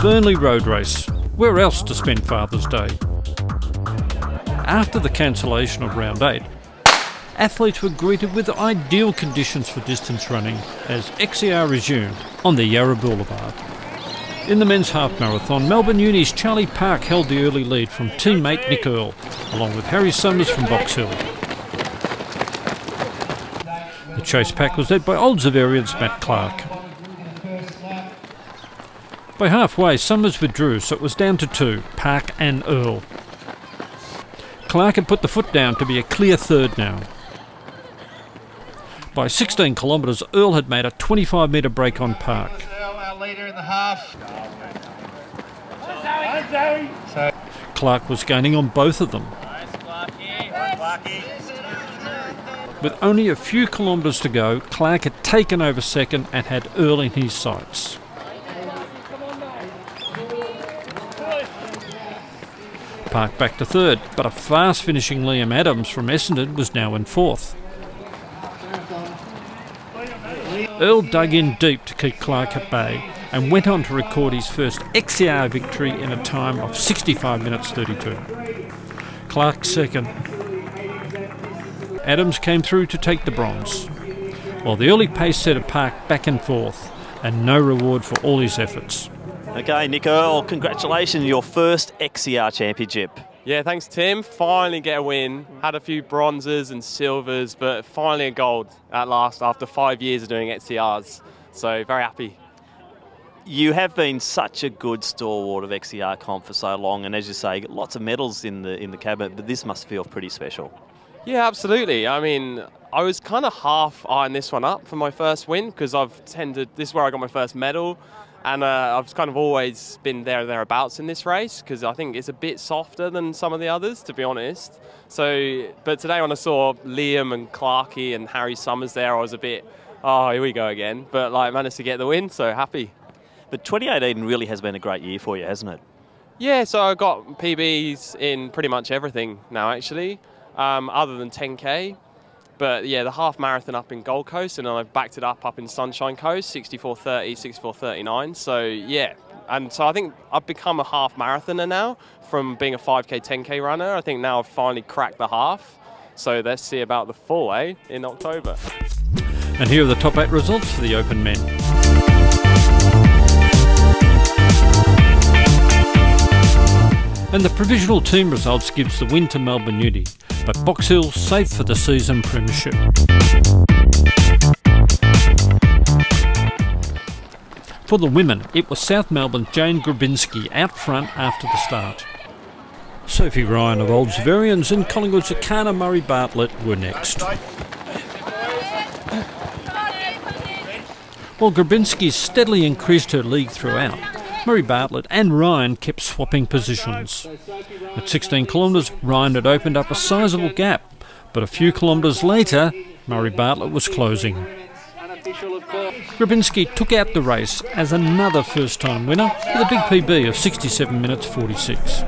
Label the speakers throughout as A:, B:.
A: Burnley road race. Where else to spend Father's Day? After the cancellation of round 8, athletes were greeted with ideal conditions for distance running as XCR resumed on the Yarra Boulevard. In the men's half marathon, Melbourne Uni's Charlie Park held the early lead from teammate Nick Earl, along with Harry Summers from Box Hill. The chase pack was led by Old Zaverian's Matt Clark. By halfway, Summers withdrew, so it was down to 2, Park and Earl. Clark had put the foot down to be a clear third now. By 16 kilometres, Earl had made a 25-metre break on Park.
B: Our leader in the half.
A: Clark was gaining on both of them. With only a few kilometres to go, Clark had taken over second and had Earl in his sights. Park back to third, but a fast-finishing Liam Adams from Essendon was now in fourth. Earl dug in deep to keep Clark at bay and went on to record his first XCR victory in a time of 65 minutes 32. Clark second. Adams came through to take the bronze, while the early pace set of Park back and forth, and no reward for all his efforts.
C: Okay, Nick Earl, congratulations, your first XCR championship.
D: Yeah, thanks Tim. Finally get a win. Had a few bronzes and silvers, but finally a gold at last after 5 years of doing XCRs. So very happy.
C: You have been such a good stalwart of XCR comp for so long, and as you say, lots of medals in the cabinet, but this must feel pretty special.
D: Yeah, absolutely. I mean, I was kind of half eyeing this one up for my first win because this is where I got my first medal. And I've kind of always been thereabouts in this race because I think it's a bit softer than some of the others, to be honest. So, but today when I saw Liam and Clarkey and Harry Summers there, I was a bit, oh, here we go again. But like, managed to get the win, so happy.
C: But 2018 really has been a great year for you, hasn't it?
D: Yeah, so I got PBs in pretty much everything now, actually, other than 10K. But yeah, the half marathon up in Gold Coast, and then I backed it up in Sunshine Coast, 64:30, 64:39. So yeah, and so I think I've become a half marathoner now from being a 5K, 10K runner. I think now I've finally cracked the half. So let's see about the full, in October.
A: And here are the top 8 results for the Open men. And the provisional team results gives the win to Melbourne Uni, but Box Hill safe for the season premiership. For the women, it was South Melbourne's Jayne Grebinski out front after the start. Sophie Ryan of Old Zaverians and Collingwood's Akana Murray Bartlett were next. While Grebinski steadily increased her lead throughout, Murray Bartlett and Ryan kept swapping positions. At 16 kilometres, Ryan had opened up a sizable gap, but a few kilometres later, Murray Bartlett was closing. Grebinski took out the race as another first-time winner with a big PB of 67 minutes 46.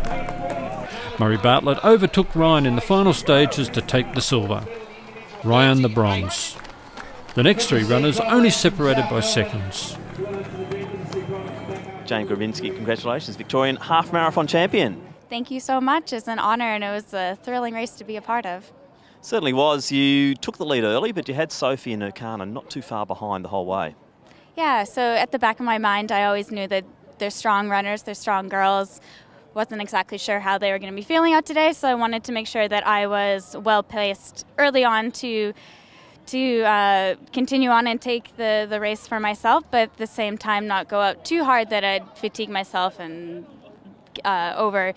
A: Murray Bartlett overtook Ryan in the final stages to take the silver, Ryan the bronze. The next 3 runners only separated by seconds.
C: Jayne Grebinski, congratulations, Victorian half marathon champion.
E: Thank you so much. It's an honour and it was a thrilling race to be a part of.
C: Certainly was. You took the lead early, but you had Sophie and Akana not too far behind the whole way.
E: Yeah, so at the back of my mind, I always knew that they're strong runners, they're strong girls. Wasn't exactly sure how they were going to be feeling out today, so I wanted to make sure that I was well placed early on to continue on and take the race for myself, but at the same time not go out too hard that I'd fatigue myself and get over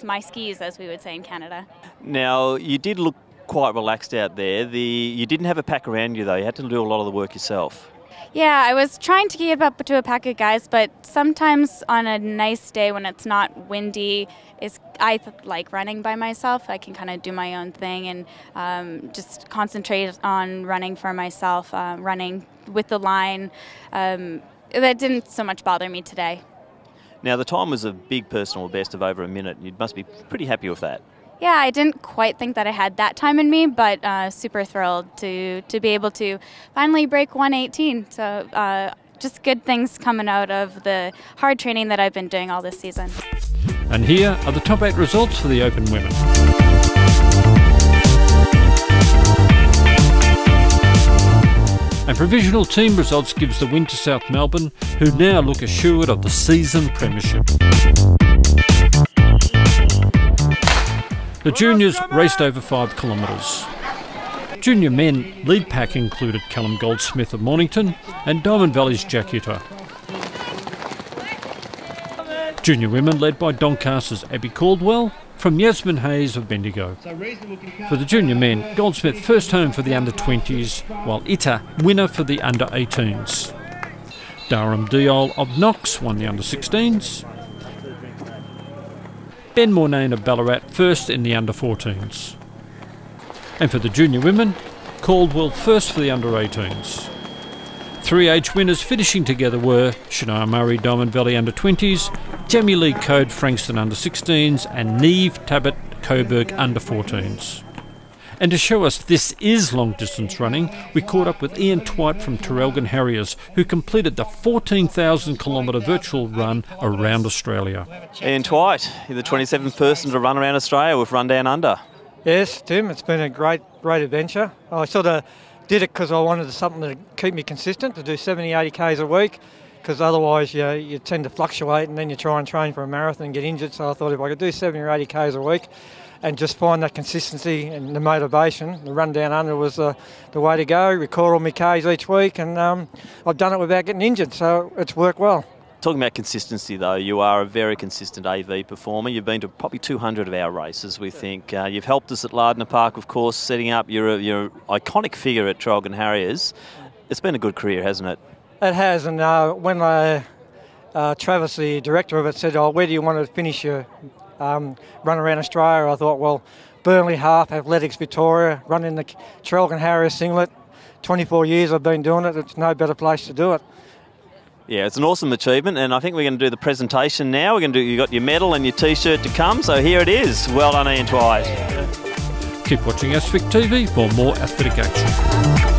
E: my skis, as we would say in Canada.
C: Now, you did look quite relaxed out there. You didn't have a pack around you, though. You had to do a lot of the work yourself.
E: Yeah, I was trying to keep up to a pack of guys, but sometimes on a nice day when it's not windy, I like running by myself. I can kind of do my own thing and just concentrate on running for myself, running with the line. That didn't so much bother me today.
C: Now, the time was a big personal best of over a minute. You must be pretty happy with that.
E: Yeah, I didn't quite think that I had that time in me, but super thrilled to be able to finally break 1:18. So just good things coming out of the hard training that I've been doing all this season.
A: And here are the top 8 results for the Open Women. And provisional team results gives the win to South Melbourne, who now look assured of the season premiership. The juniors raced over 5 kilometres. Junior men lead pack included Callum Goldsmith of Mornington and Diamond Valley's Jack Hitter. Junior women led by Doncaster's Abby Caldwell from Yasmin Hayes of Bendigo. For the junior men, Goldsmith first home for the under-20s, while Ita winner for the under-18s. Durham Diol of Knox won the under-16s. Ben Mornane of Ballarat first in the under-14s. And for the junior women, Caldwell first for the under-18s. 3H winners finishing together were Shania Murray Diamond Valley under-20s, Jamie Lee Code Frankston under-16s and Neve Tabbitt Coburg under-14s. And to show us this is long distance running, we caught up with Ian Twite from Traralgon Harriers, who completed the 14,000 kilometre virtual run around Australia.
C: Ian Twite, you're the 27th person to run around Australia with Run Down Under.
F: Yes, Tim, it's been a great adventure. I sort of did it because I wanted something to keep me consistent, to do 70, 80 Ks a week, because otherwise you tend to fluctuate and then you try and train for a marathon and get injured. So I thought if I could do 70 or 80 Ks a week and just find that consistency and the motivation, the Run Down Under was the way to go. Record all my Ks each week, and I've done it without getting injured, so it's worked well.
C: Talking about consistency though, you are a very consistent AV performer. You've been to probably 200 of our races, we think. You've helped us at Lardner Park, of course, setting up your iconic figure at Traralgon Harriers. It's been a good career, hasn't it?
F: It has, and when Travis, the director of it, said, "Oh, where do you want to finish your run around Australia?" I thought, well, Burnley half, Athletics Victoria, running the Traralgon Harriers singlet. 24 years I've been doing it. It's no better place to do it.
C: Yeah, it's an awesome achievement, and I think we're going to do the presentation now. You got your medal and your T-shirt to come, so here it is. Well done, Ian Twite.
A: Keep watching Asphix TV for more athletic action.